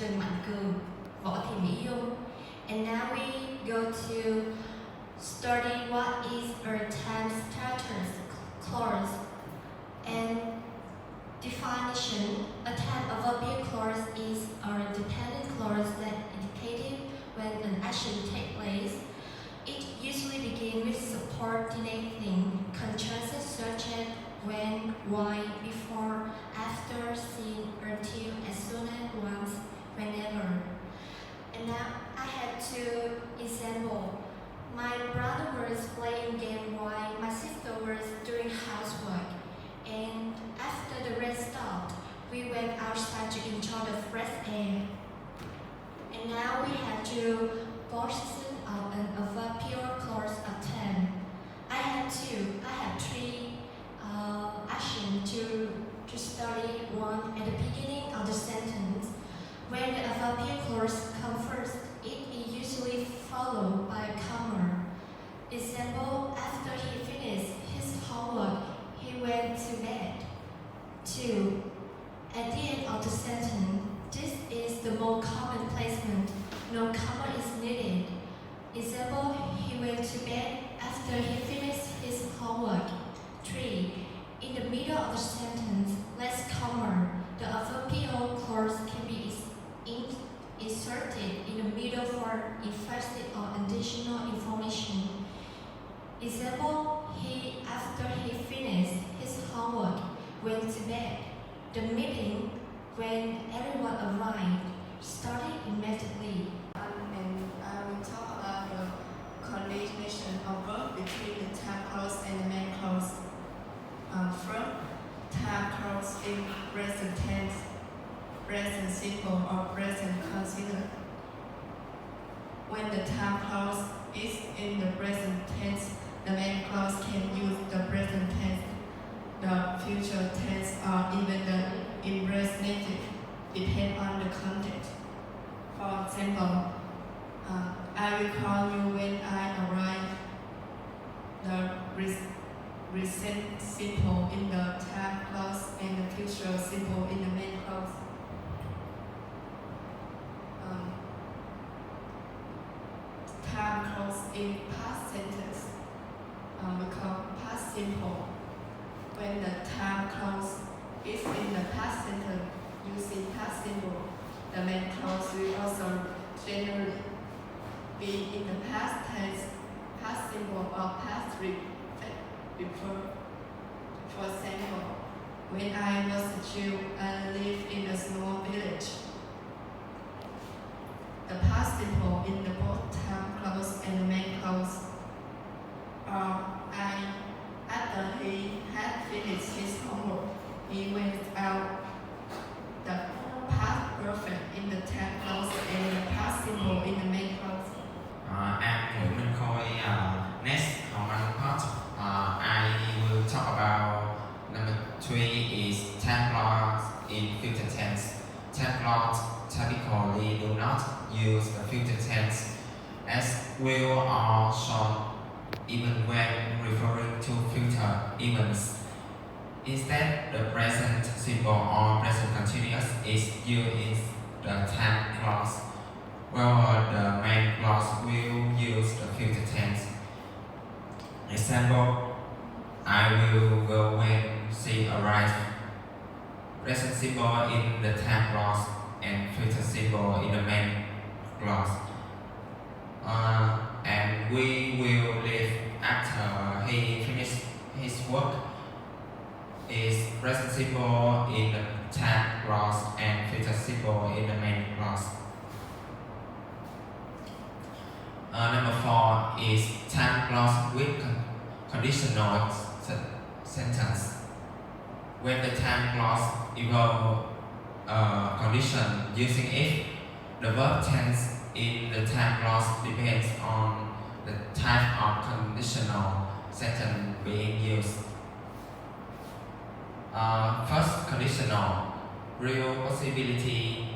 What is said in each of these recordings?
Trần Mạnh Cường, Võ Thị Mỹ Dung. And now we go to study what is a time status clause and definition. A time adverbial clause is a dependent clause that indicates when an action takes place. It usually begins with subordinating contrasts such as when, why, before, after, since, until, as soon as, once, whenever. And now I have two examples. My brother was playing game while my sister was doing housework. And after the rain stopped, we went outside to enjoy the fresh air. And now we have two portions of an adverbial clause of 10. I have three actions to study. One, at the beginning of the sentence, when the adverbial clause comes first, it is usually followed by a comma. Example, after he finished his homework, he went to bed. 2. At the end of the sentence, this is the most common placement. No comma is needed. Example, he went to bed after he finished his homework. 3. In the middle of the sentence, less comma. The adverbial clause can be inserted in the middle for emphasis or additional information. Example, after he finished his homework, went to bed. The meeting, when everyone arrived, started immediately. And I will talk about the coordination of verb between the time clause and the main clause. First, time clause in present tense, present simple or present considered. When the time clause is in the present tense, the main clause can use the present tense, the future tense, or even the imperative, depend on the context. For example, I will call you when I arrive. The present simple in the time clause and the future simple in the main clause. Time clause in past sentence, we call past simple. When the time clause is in the past sentence using past simple, the main clause will also generally be in the past tense, past simple, or past refer. For example, when I was a Jew, I lived in a small village. The past simple in the both time clause and the main clause are after he had finished his homework, he went out. The past perfect in the time clause and the past simple in the main clause. Em Nguyễn Minh Khôi, next Hồng Anh part. I will talk about number 3 is time clause in future tense. Time clause typically do not use the future tense as will or shall even when referring to future events. Instead, the present simple or present continuous is used in the time clause, while the main clause will use the future tense. Example, I will go when she arrives. Present simple in the time clause and future simple in the main clause. And we will leave after he finished his work is present simple in the time clause and future simple in the main clause. Number 4 is time clause with conditional sentence. When the time clause involves condition using if, the verb tense in the time clause depends on the type of conditional sentence being used. First conditional, real possibility,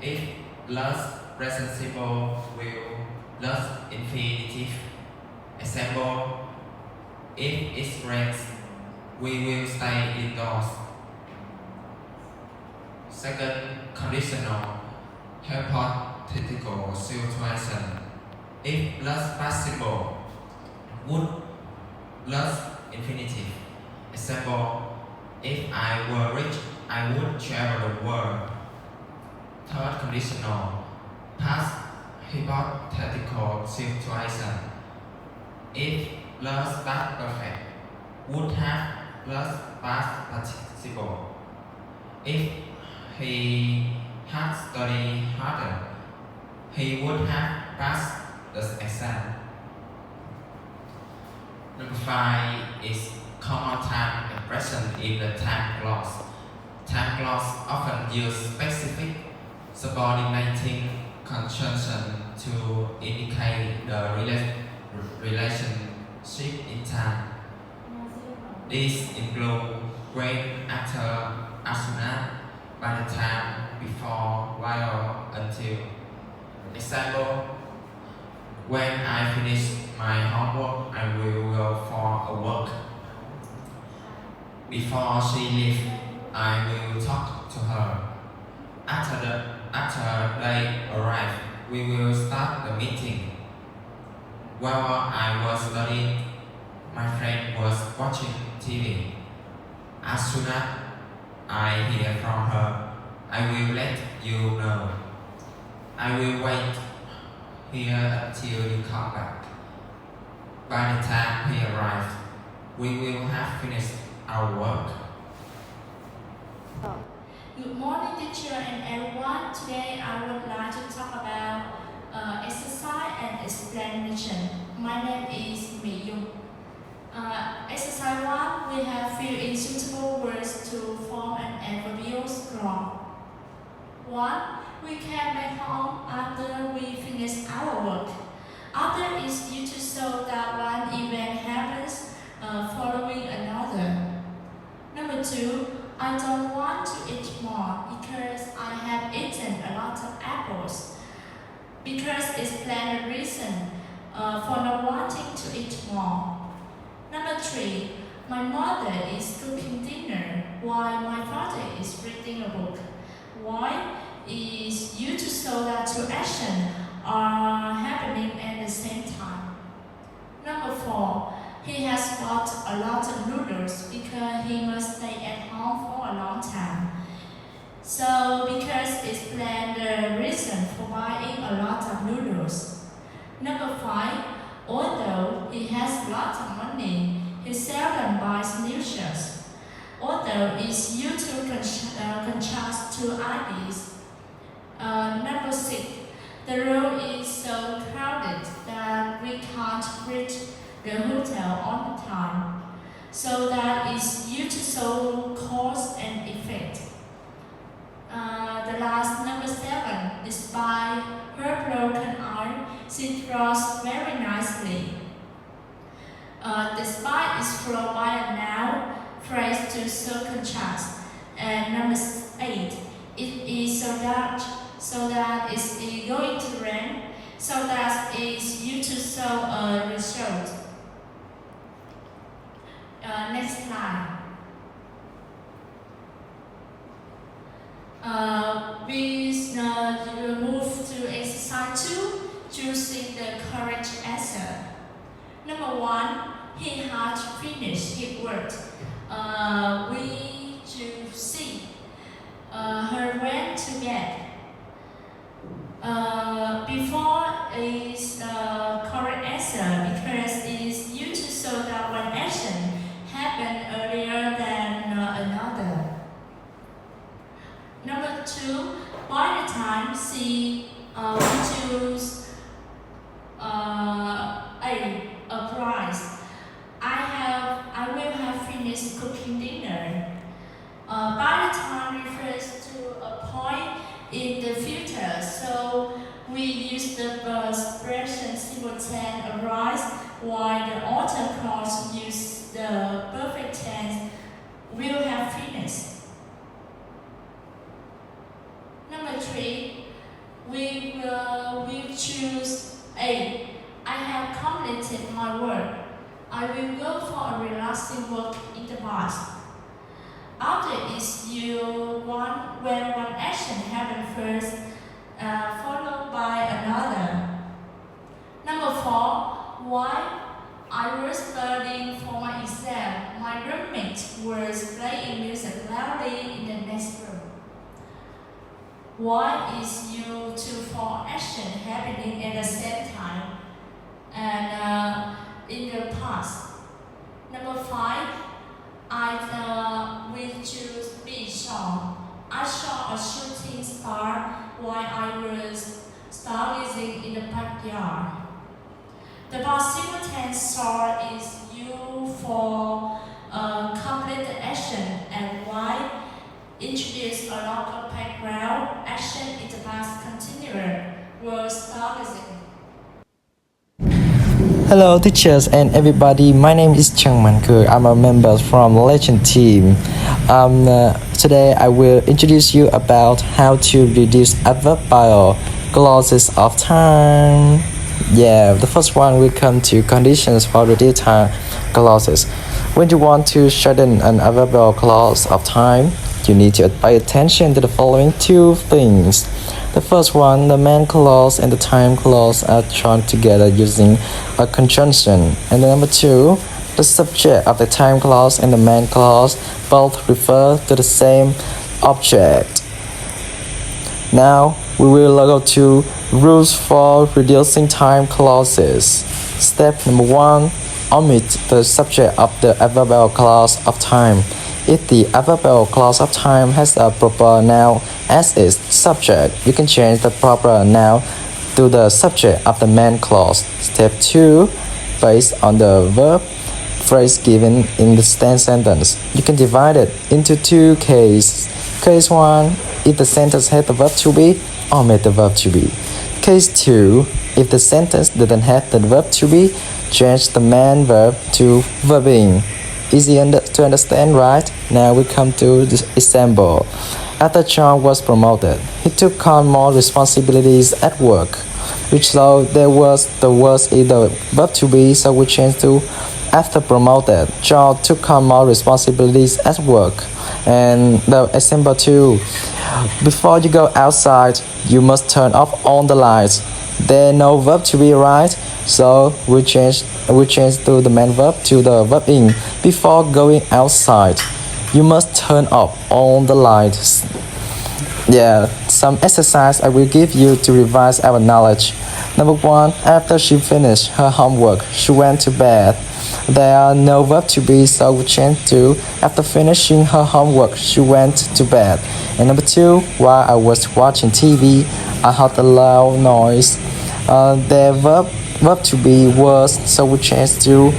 if plus present simple will plus infinitive. Example, if it rains, we will stay indoors. Second conditional, hypothetical situation. If plus participle would plus infinitive. Example, if I were rich, I would travel the world. Third conditional, past hypothetical situation. If plus past perfect would have plus past participle. If he had studied harder, he would have passed the exam. Number 5 is common time expression in the time clause. Time clause often use specific subordinating conjunction to indicate the relationship in time. These include when, after, as soon as, by the time, before, while, until. Example, when I finish my homework, I will go for a walk. Before she leaves, I will talk to her. After they arrive, we will start the meeting. While I was studying, my friend was watching TV. As soon as I hear from her, I will let you know. I will wait here until you come back. By the time he arrives, we will have finished our work. Good morning, teacher and everyone. Today I would like to talk about exercise and explanation. My name is Mi Yung. Exercise 1, we have fill in suitable words to form an adverbial clause. 1. We came back home after we finished our work. After is used to show that one event happens following another. Number 2. I don't want to eat more because I have eaten a lot of apples. Because explain the reason for not wanting to eat more. Number 3. My mother is cooking dinner while my father is reading a book. Why is used to show that two actions are happening at the same time. Number 4. He has bought a lot of noodles because he must stay at home for a long time. So, because explain the reason for buying a lot of noodles. Number 5. Although he has a lot of money, he seldom buys new shirts. Although is used to contrast two ideas. Number 6. The road is so crowded that we can't reach the hotel on time. So that is used to show cause and effect. The last, number 7. Despite her broken arm, she draws very nicely. Despite is followed by a noun phrase to show contrast. And number 8. It is so that it's going to rain, so that is used to show a result. Next slide. We move to exercise 2, choosing the correct answer. Number 1, he had finished his work. We should see her went to bed. Before is the correct answer because it is used to show that one action happened earlier than another. Number 2, by the time we choose a prize. I will have finished cooking dinner. By the time refers to a point in the future, so we use the expression simultaneous arise, while the author clause use the perfect tense will have finished. Number 3, we will choose A. I have completed my work. I will go for a relaxing walk in the park. After is when one action happens first, Why is used for action happening at the same time and in the past. Number 5, I will choose be sure. I saw a shooting star while I was stargazing in the backyard. The participle tense saw is used for completed action and why introduce a longer background action in the past continuous was stargazing. Hello teachers and everybody, my name is Chang Man-Keur. I'm a member from Legend team. Today I will introduce you about how to reduce adverbial clauses of time. The first one will come to conditions for reduce time clauses. When you want to shorten an adverbial clause of time, you need to pay attention to the following two things. The first one, the main clause and the time clause are joined together using a conjunction. And number 2, the subject of the time clause and the main clause both refer to the same object. Now we will go to rules for reducing time clauses. Step number 1, omit the subject of the adverbial clause of time. If the adverbial clause of time has a proper noun as its subject, you can change the proper noun to the subject of the main clause. Step 2, based on the verb phrase given in the sentence, you can divide it into two cases. Case 1, if the sentence has the verb to be, omit the verb to be. Case 2, if the sentence doesn't have the verb to be, change the main verb to verb being. Easy to understand, right? Now we come to this example. After John was promoted, he took on more responsibilities at work, which so there was the word either verb to be, so we change to after promoted. John took on more responsibilities at work. And the example 2, before you go outside, you must turn off all the lights. There's no verb to be, right? So we change to the main verb to the verb in. Before going outside, you must turn off all the lights. Some exercise I will give you to revise our knowledge. Number 1, after she finished her homework, she went to bed. There are no verb to be, so we change to after finishing her homework, she went to bed. And number 2, while I was watching TV, I heard a loud noise. The verb to be was, so we change to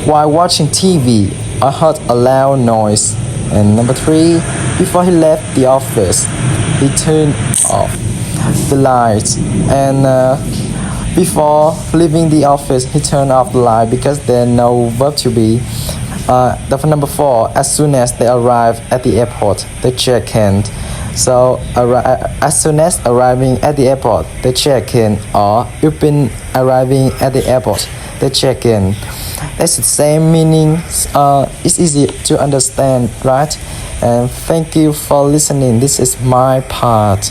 while watching TV, I heard a loud noise. And number 3, before he left the office, he turned off the lights. And before leaving the office, he turned off the light because there's no verb to be. Number 4, as soon as they arrive at the airport, they check in. So as soon as arriving at the airport, they check in, or upon arriving at the airport, they check in. It's the same meaning. It's easy to understand, right? And thank you for listening. This is my part.